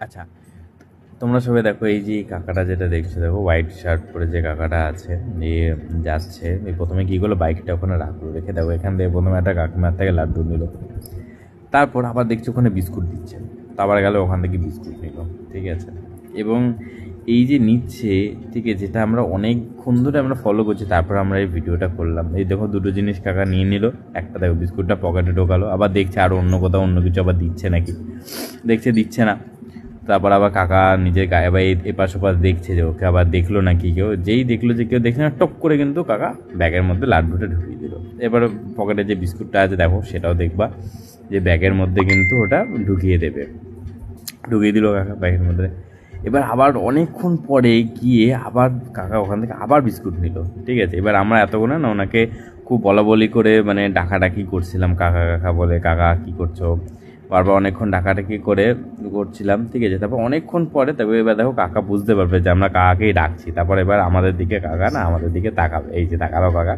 আচ্ছা, তোমরা সবাই দেখো, এই যে কাকাটা যেটা দেখছো, দেখো হোয়াইট শার্ট পরে যে কাকাটা আছে, এ যাচ্ছে। এই প্রথমে কী করলো, বাইকটা ওখানে রাখলো, রেখে দেখো এখান থেকে প্রথমে একটা কাকিমার থেকে লাড্ডু নিল, তারপর আবার দেখছি ওখানে বিস্কুট দিচ্ছে, আবার গেল ওখান থেকে বিস্কুট নিল, ঠিক আছে। এবং এই যে নিচ্ছে, ঠিক আছে, যেটা আমরা অনেকক্ষণ ধরে আমরা ফলো করছি, তারপর আমরা এই ভিডিওটা করলাম। এই দেখো দুটো জিনিস কাকা নিয়ে নিল, একটা দেখো বিস্কুটটা পকেটে ঢোকালো, আবার দেখছে আরও অন্য কোথাও অন্য কিছু আবার দিচ্ছে নাকি, দেখছে দিচ্ছে না। তারপর আবার কাকা নিজের গায়ে বা এপাশ ওপাশ দেখছে যে ওকে আবার দেখলো নাকি কেউ, যেই দেখলো যে কেউ দেখছে না, টপ করে কিন্তু কাকা ব্যাগের মধ্যে লাড্ডুটা ঢুকিয়ে দিল। এবার পকেটে যে বিস্কুটটা আছে দেখো, সেটাও দেখবা যে ব্যাগের মধ্যে কিন্তু ওটা ঢুকিয়ে দেবে, ঢুকিয়ে দিল কাকা ব্যাগের মধ্যে। এবার আবার অনেকক্ষণ পরে গিয়ে আবার কাকা ওখান থেকে আবার বিস্কুট নিল, ঠিক আছে। এবার আমরা এতক্ষণ না ওনাকে খুব বলা করে মানে ডাকাডাকি করছিলাম, কাকা কাকা বলে, কাকা কী করছো, বারবার অনেকক্ষণ ডাকাডাকি করে করছিলাম, ঠিক আছে। তারপর অনেকক্ষণ পরে তবে এবার দেখো কাকা বুঝতে পারবে যে আমরা কাকাকেই ডাকছি, তারপর এবার আমাদের দিকে কাকা না আমাদের দিকে তাকাবে, এই যে তাকালো কাকা,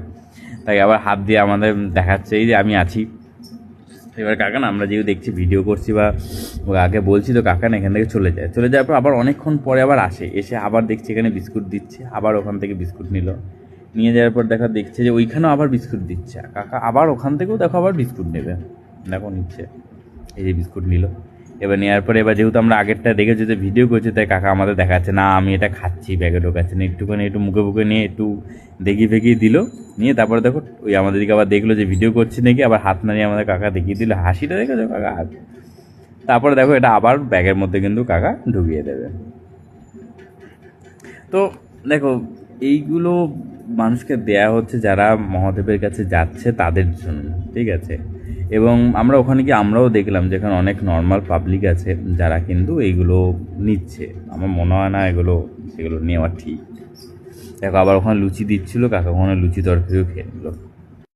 তাই আবার হাত দিয়ে আমাদের দেখাচ্ছে এই যে আমি আছি। এবার কাকা না আমরা যেহেতু দেখছি ভিডিও করছি বা আগে বলছি, তো কাকা না এখান থেকে চলে যাওয়ার পর আবার অনেকক্ষণ পরে আবার আসে, এসে আবার দেখছি এখানে বিস্কুট দিচ্ছে, আবার ওখান থেকে বিস্কুট নিয়ে যাওয়ার পর দেখছে যে ওইখানেও আবার বিস্কুট দিচ্ছে, কাকা আবার ওখান থেকেও দেখো আবার বিস্কুট নেবে, দেখো নিচ্ছে, এই যে বিস্কুট নিল। এবার নেওয়ার পরে এবার যেহেতু আমরা আগেরটা দেখেছি যে ভিডিও করছি, তাই কাকা আমাদের দেখাচ্ছে না আমি এটা খাচ্ছি, ব্যাগে ঢোকাচ্ছে না, একটুখানি একটু মুখে নিয়ে একটু দেখিয়ে ফেঁকিয়ে দিল, নিয়ে তারপরে দেখো ওই আমাদের দিকে আবার দেখলো যে ভিডিও করছি নাকি, আবার হাত নাড়িয়ে আমাদের কাকা দেখিয়ে দিল, হাসিটা দেখেছো কাকা হাত, তারপরে দেখো এটা আবার ব্যাগের মধ্যে কিন্তু কাকা ঢুকিয়ে দেবে। তো দেখো এইগুলো মানুষকে দেয়া হচ্ছে যারা মহাদেবের কাছে যাচ্ছে তাদের জন্য, ঠিক আছে। এবং আমরা ওখানে গিয়ে আমরাও দেখলাম যে এখানে অনেক নর্মাল পাবলিক আছে যারা কিন্তু এইগুলো নিচ্ছে, আমার মনে হয় না সেগুলো নেওয়া ঠিক। দেখো আবার ওখানে লুচি দিচ্ছিলো, কাকা ওখানে লুচি তরকারিও খেয়ে নিল।